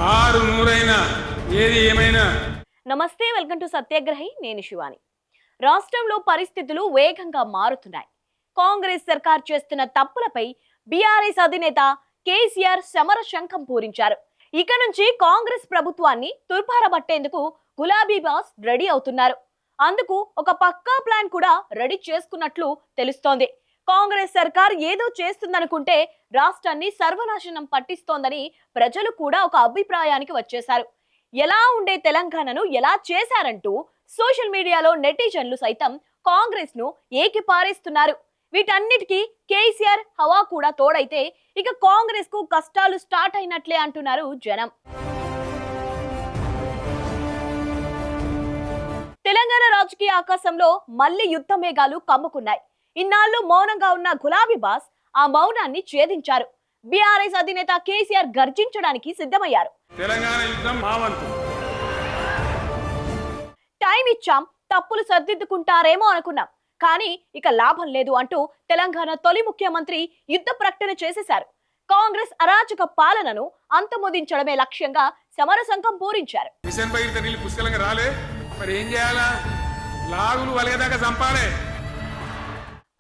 ఆరు నూరైనా ఏది ఏమైనా. నమస్తే, వెల్కమ్ టు సత్యాగ్రహి. నేను శివాని. రాష్ట్రంలో పరిస్థితులు వేగంగా మారుతున్నాయి. కాంగ్రెస్ సర్కార్ చేస్తున్న తప్పులపై బీఆర్ఎస్ అధినేత కేసీఆర్ సమర శంఖం పూరించారు. ఇక నుంచి కాంగ్రెస్ ప్రభుత్వాన్ని తుర్పారబట్టేందుకు గులాబీ బాస్ రెడీ అవుతున్నారు. అందుకు ఒక పక్కా ప్లాన్ కూడా రెడీ చేసుకున్నట్లు తెలుస్తోంది. కాంగ్రెస్ సర్కార్ ఏదో చేస్తుందనుకుంటే రాష్ట్రాన్ని సర్వనాశనం పట్టిస్తోందని ప్రజలు కూడా ఒక అభిప్రాయానికి వచ్చేశారు. ఎలా ఉండే తెలంగాణను ఎలా చేశారంటూ సోషల్ మీడియాలో నెటిజన్లు సైతం కాంగ్రెస్ ను ఏకిపారేస్తున్నారు. వీటన్నిటికీ కేసీఆర్ హవా కూడా తోడైతే ఇక కాంగ్రెస్ కు కష్టాలు స్టార్ట్ అయినట్లే అంటున్నారు జనం. తెలంగాణ రాజకీయ ఆకాశంలో మళ్లీ యుద్ధ మేఘాలు కమ్ముకున్నాయి. ఇన్నాళ్లు మౌనంగా ఉన్న గులాబీ బాస్ ఆ మౌనాన్ని ఛేదించారు. బీఆర్ఎస్ అధినేత కేసీఆర్ గర్జించడానికి సిద్ధమయ్యారు. తెలంగాణ యుద్ధం మా వంతు. టైం ఇచ్చాం, తప్పులు సర్దిద్దుకుంటారేమో అనుకున్నాం, కానీ ఇక లాభం లేదు అంటూ తెలంగాణ తొలి ముఖ్యమంత్రి యుద్ధ ప్రకటన చేసేశారు. కాంగ్రెస్ అరాచక పాలనను అంతమొదించడమే లక్ష్యంగా సమరశంఖం పూరించారు. మిషన్ భగీరథ నీళ్లు పుష్కలంగా రాలే, మరి ఏం చేయాలా? లాగులు వలయదాకా చంపాలే.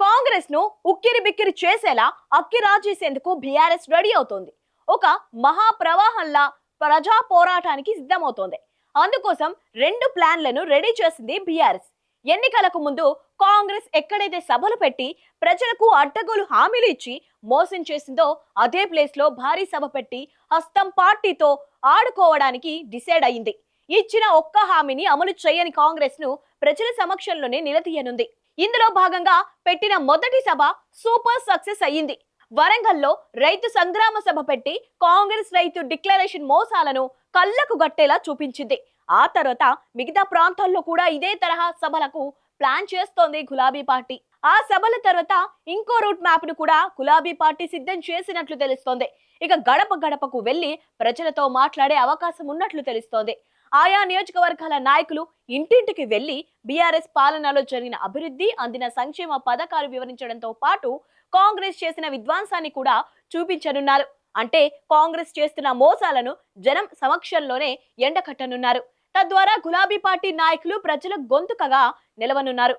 కాంగ్రెస్ ను ఉక్కిరి బిక్కిరి చేసేలా అక్కి రాజేసేందుకు బీఆర్ఎస్ రెడీ అవుతోంది. ఒక మహా ప్రవాహంలా ప్రజా పోరాటానికి సిద్ధమవుతోంది. అందుకోసం రెండు ప్లాన్లను రెడీ చేసింది బీఆర్ఎస్. ఎన్నికలకు ముందు కాంగ్రెస్ ఎక్కడైతే సభలు పెట్టి ప్రజలకు అడ్డగోలు హామీలు ఇచ్చి మోసం చేసిందో అదే ప్లేస్ లో భారీ సభ పెట్టి హస్తం పార్టీతో ఆడుకోవడానికి డిసైడ్ అయింది. ఇచ్చిన ఒక్క హామీని అమలు చేయని కాంగ్రెస్ ను ప్రజల సమక్షంలోనే నిలదీయనుంది. ఇందులో భాగంగా పెట్టిన మొదటి సభ సూపర్ సక్సెస్ అయ్యింది. వరంగల్లో రైతు సంగ్రామ సభ పెట్టి కాంగ్రెస్ రైతు డిక్లరేషన్ మోసాలను కళ్లకు గట్టేలా చూపించింది. ఆ తర్వాత మిగతా ప్రాంతాల్లో కూడా ఇదే తరహా సభలకు ప్లాన్ చేస్తోంది గులాబీ పార్టీ. ఆ సభల తర్వాత ఇంకో రూట్ మ్యాప్ ను కూడా గులాబీ పార్టీ సిద్ధం చేసినట్లు తెలుస్తోంది. ఇక గడప గడపకు వెళ్లి ప్రజలతో మాట్లాడే అవకాశం ఉన్నట్లు తెలుస్తోంది. ఆయా నియోజకవర్గాల నాయకులు ఇంటింటికి వెళ్లి బీఆర్ఎస్ పాలనలో జరిగిన అభివృద్ధి, అందిన సంక్షేమ పథకాలు వివరించడంతో పాటు కాంగ్రెస్ చేసిన విధ్వంసాన్ని కూడా చూపించనున్నారు. అంటే కాంగ్రెస్ చేస్తున్న మోసాలను జనం సమక్షంలోనే ఎండకట్టనున్నారు. తద్వారా గులాబీ పార్టీ నాయకులు ప్రజల గొంతుకగా నిలవనున్నారు.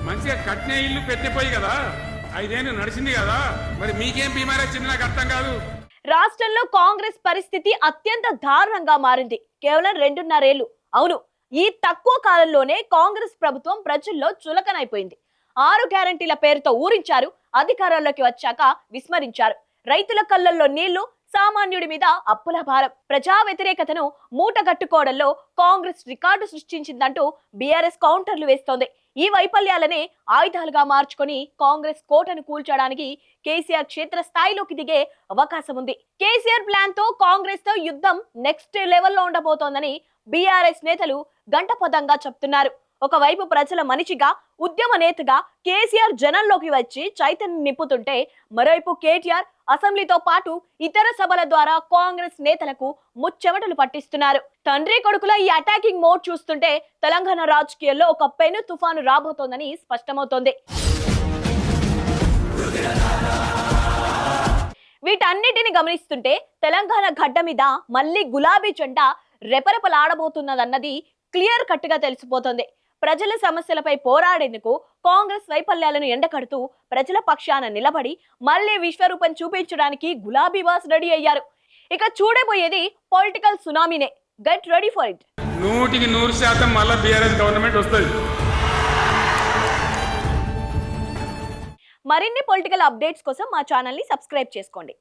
మంచిగా కట్నే ఇల్లు పెట్టిపోయి కదా, 5 ఏళ్ళు నడిచింది కదా, మరి మీకేం బీమారీ వచ్చింది నాకు అర్థం కాదు. రాష్ట్రంలో కాంగ్రెస్ పరిస్థితి అత్యంత దారుణంగా మారింది. కేవలం 2.5 ఏళ్లు. అవును, ఈ తక్కువ కాలంలోనే కాంగ్రెస్ ప్రభుత్వం ప్రజల్లో చులకనైపోయింది. 6 గ్యారంటీల పేరుతో ఊరించారు, అధికారంలోకి వచ్చాక విస్మరించారు. రైతుల కళ్ళల్లో నీళ్లు, సామాన్యుడి మీద అప్పుల భారం. ప్రజా వ్యతిరేకతను మూటగట్టుకోవడంలో కాంగ్రెస్ రికార్డు సృష్టించిందంటూ బీఆర్ఎస్ కౌంటర్లు వేస్తోంది. ఈ వైఫల్యాలనే ఆయుధాలుగా మార్చుకొని కాంగ్రెస్ కోటను కూల్చడానికి కేసీఆర్ క్షేత్ర స్థాయిలోకి దిగే అవకాశం ఉంది. కేసీఆర్ ప్లాన్ తో కాంగ్రెస్ తో యుద్ధం నెక్స్ట్ లెవెల్లో ఉండబోతోందని బీఆర్ఎస్ నేతలు గంటపదంగా చెప్తున్నారు. ఒకవైపు ప్రజల మనిషిగా, ఉద్యమ నేతగా కేసీఆర్ జనంలోకి వచ్చి చైతన్యం నింపుతుంటే, మరోవైపు కేటీఆర్ అసెంబ్లీతో పాటు ఇతర సభల ద్వారా కాంగ్రెస్ నేతలకు ముచ్చెమటలు పట్టిస్తున్నారు. తండ్రి కొడుకుల ఈ అటాకింగ్ మోడ్ చూస్తుంటే తెలంగాణ రాజకీయాల్లో ఒక పెను తుఫాను రాబోతోందని స్పష్టమవుతోంది. వీటన్నిటిని గమనిస్తుంటే తెలంగాణ గడ్డ మీద మళ్లీ గులాబీ జెండా రెపరెపలాడబోతున్నదన్నది క్లియర్ కట్ గా తెలిసిపోతుంది. ప్రజల సమస్యలపై పోరాడేందుకు కాంగ్రెస్ వైఫల్యాలను ఎండకడుతూ ప్రజల పక్షాన నిలబడి మళ్లీ విశ్వరూపం చూపించడానికి గులాబీ బాస్ రెడీ అయ్యారు. ఇక చూడబోయేది పొలిటికల్ సునామీనే. Get ready for it. 100% మళ్ళీ బీఆర్ఎస్ గవర్నమెంట్ వస్తుంది. మరిన్ని పొలిటికల్ అప్డేట్స్ కోసం మా ఛానల్ ని సబ్స్క్రైబ్ చేసుకోండి.